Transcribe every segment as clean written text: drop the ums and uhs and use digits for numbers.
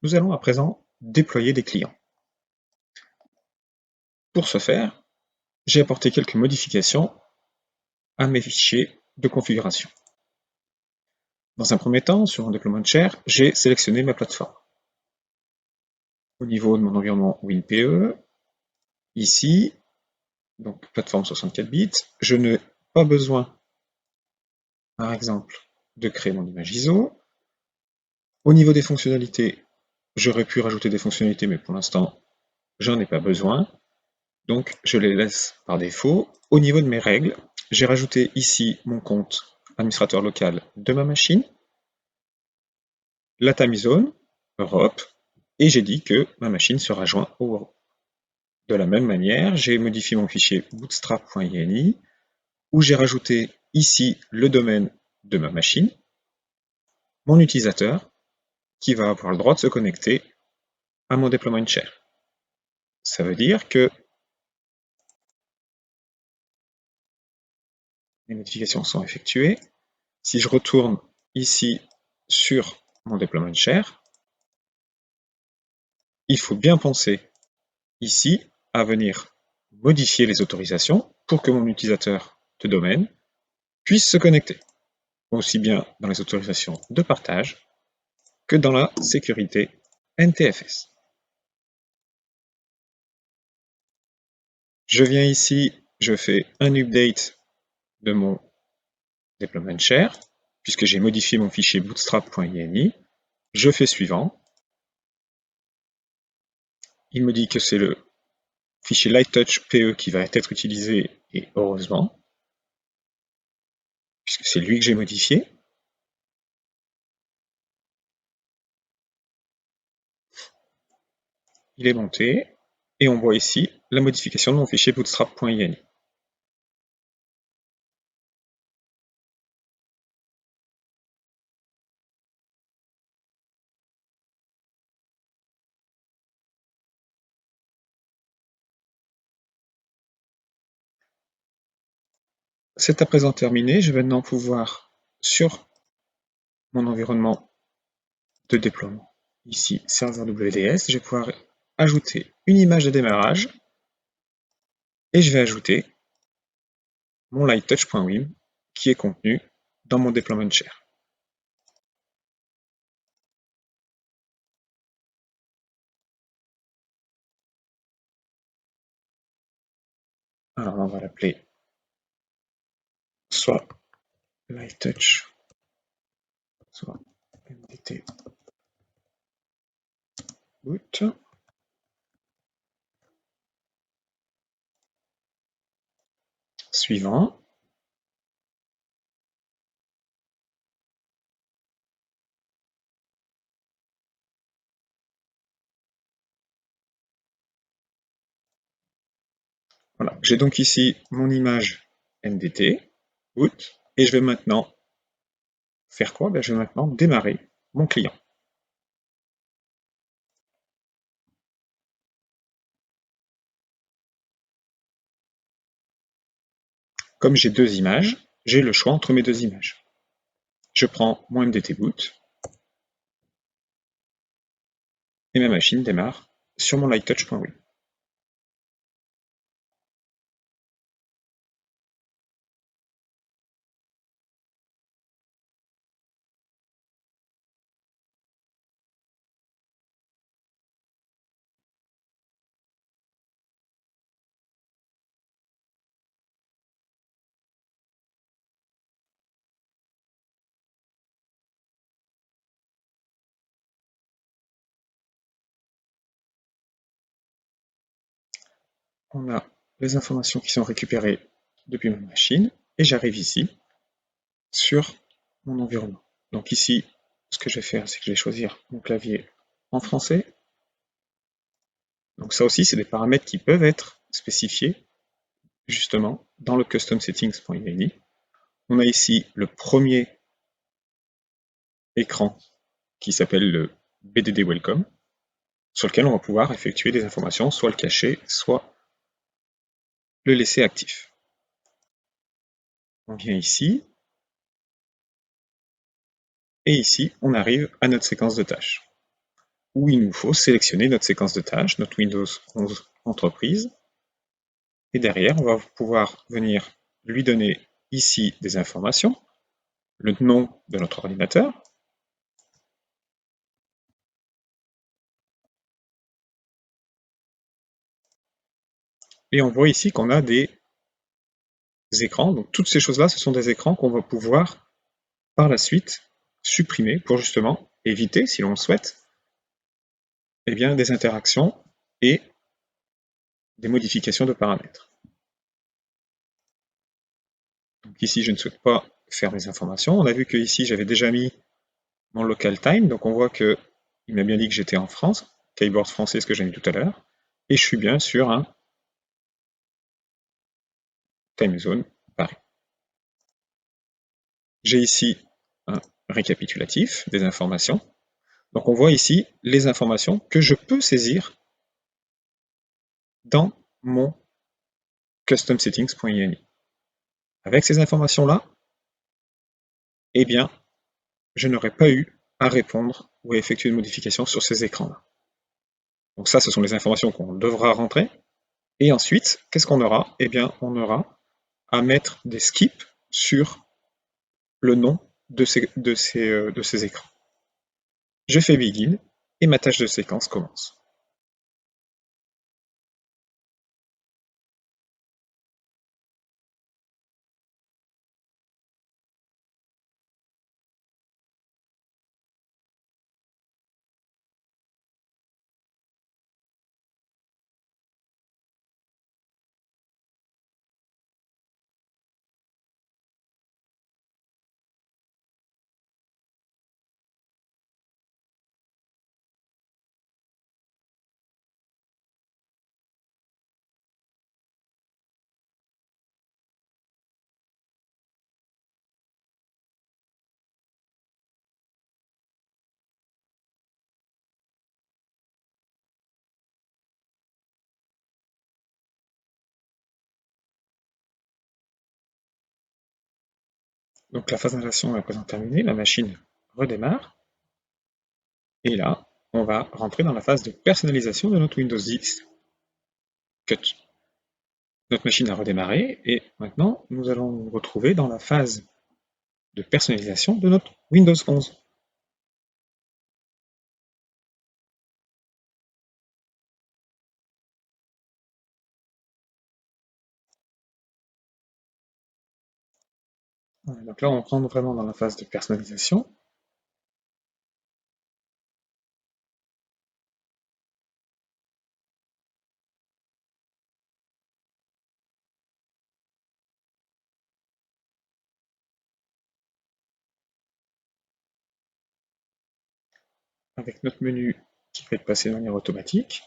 Nous allons à présent déployer des clients. Pour ce faire, j'ai apporté quelques modifications à mes fichiers de configuration. Dans un premier temps, sur mon deployment share, j'ai sélectionné ma plateforme. Au niveau de mon environnement WinPE, ici, donc plateforme 64 bits, je n'ai pas besoin, par exemple, de créer mon image ISO. Au niveau des fonctionnalités, j'aurais pu rajouter des fonctionnalités, mais pour l'instant, j'en ai pas besoin. Donc, je les laisse par défaut. Au niveau de mes règles, j'ai rajouté ici mon compte administrateur local de ma machine, la time zone, Europe, et j'ai dit que ma machine sera jointe au Europe. De la même manière, j'ai modifié mon fichier bootstrap.ini, où j'ai rajouté ici le domaine de ma machine, mon utilisateur, qui va avoir le droit de se connecter à mon deployment share. Ça veut dire que les modifications sont effectuées. Si je retourne ici sur mon deployment share, il faut bien penser ici à venir modifier les autorisations pour que mon utilisateur de domaine puisse se connecter, aussi bien dans les autorisations de partage que dans la sécurité NTFS. Je viens ici, je fais un update de mon deployment share, puisque j'ai modifié mon fichier bootstrap.ini. Je fais suivant. Il me dit que c'est le fichier LightTouch PE qui va être utilisé, et heureusement, puisque c'est lui que j'ai modifié. Il est monté, et on voit ici la modification de mon fichier bootstrap.ini. C'est à présent terminé, je vais maintenant pouvoir, sur mon environnement de déploiement, ici serveur WDS, je vais pouvoir ajouter une image de démarrage, et je vais ajouter mon lighttouch.wim qui est contenu dans mon deployment share. Alors on va l'appeler soit lighttouch, soit mdt boot. Suivant. Voilà, j'ai donc ici mon image MDT, boot, et je vais maintenant faire quoi? Je vais maintenant démarrer mon client. Comme j'ai deux images, j'ai le choix entre mes deux images. Je prends mon MDT boot, et ma machine démarre sur mon lighttouch.wim. On a les informations qui sont récupérées depuis ma machine, et j'arrive ici sur mon environnement. Donc ici, ce que je vais faire, c'est que je vais choisir mon clavier en français. Donc ça aussi, c'est des paramètres qui peuvent être spécifiés justement dans le custom settings.ini. On a ici le premier écran qui s'appelle le BDD Welcome, sur lequel on va pouvoir effectuer des informations, soit le cacher, soit le laisser actif. On vient ici, et ici, on arrive à notre séquence de tâches, où il nous faut sélectionner notre séquence de tâches, notre Windows 11 entreprise, et derrière, on va pouvoir venir lui donner ici des informations, le nom de notre ordinateur, et on voit ici qu'on a des écrans. Donc toutes ces choses-là, ce sont des écrans qu'on va pouvoir par la suite supprimer pour justement éviter, si l'on le souhaite, eh bien, des interactions et des modifications de paramètres. Donc ici, je ne souhaite pas faire mes informations. On a vu que ici, j'avais déjà mis mon local time, donc on voit que il m'a bien dit que j'étais en France, keyboard français, ce que j'ai mis tout à l'heure, et je suis bien sur un time zone Paris. J'ai ici un récapitulatif des informations. Donc on voit ici les informations que je peux saisir dans mon customsettings.ini. Avec ces informations-là, eh bien, je n'aurais pas eu à répondre ou à effectuer une modification sur ces écrans-là. Donc ça, ce sont les informations qu'on devra rentrer. Et ensuite, qu'est-ce qu'on aura? Eh bien, on aura à mettre des skips sur le nom de ces écrans. Je fais begin et ma tâche de séquence commence. Donc la phase d'installation est à présent terminée, la machine redémarre, et là, on va rentrer dans la phase de personnalisation de notre Windows 10 Cut. Notre machine a redémarré, et maintenant, nous allons nous retrouver dans la phase de personnalisation de notre Windows 11. Voilà, donc là, on rentre vraiment dans la phase de personnalisation. Avec notre menu qui va être passé de manière automatique,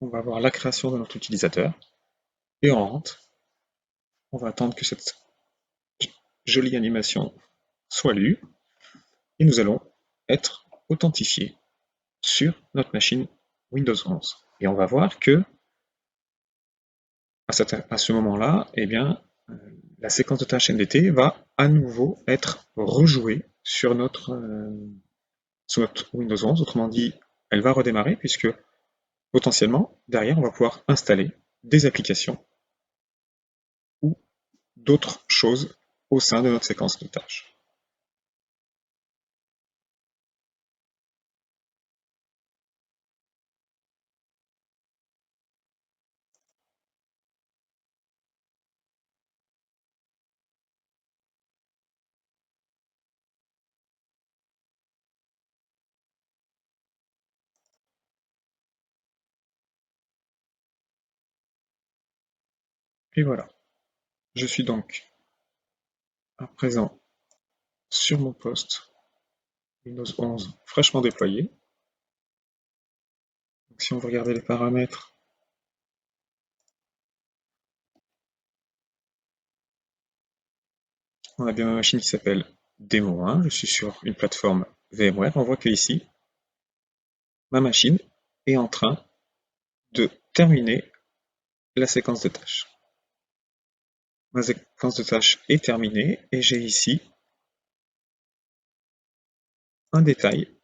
on va avoir la création de notre utilisateur, et on rentre. On va attendre que cette jolie animation soit lue, et nous allons être authentifiés sur notre machine Windows 11. Et on va voir que à ce moment-là, eh bien, la séquence de tâches NDT va à nouveau être rejouée sur notre Windows 11. Autrement dit, elle va redémarrer puisque potentiellement, derrière, on va pouvoir installer des applications ou d'autres choses au sein de notre séquence de tâches. Et voilà, je suis donc à présent sur mon poste Windows 11 fraîchement déployé. Donc, si on veut regarder les paramètres, on a bien ma machine qui s'appelle Demo 1, je suis sur une plateforme VMware. On voit que ici, ma machine est en train de terminer la séquence de tâches. Ma séquence de tâches est terminée et j'ai ici un détail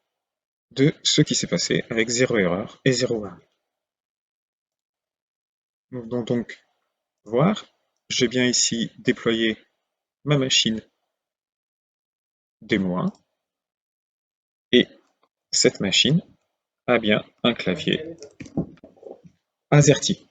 de ce qui s'est passé avec 0 erreur et 0 warning. Nous venons donc voir, j'ai bien ici déployé ma machine démo 1 et cette machine a bien un clavier AZERTY.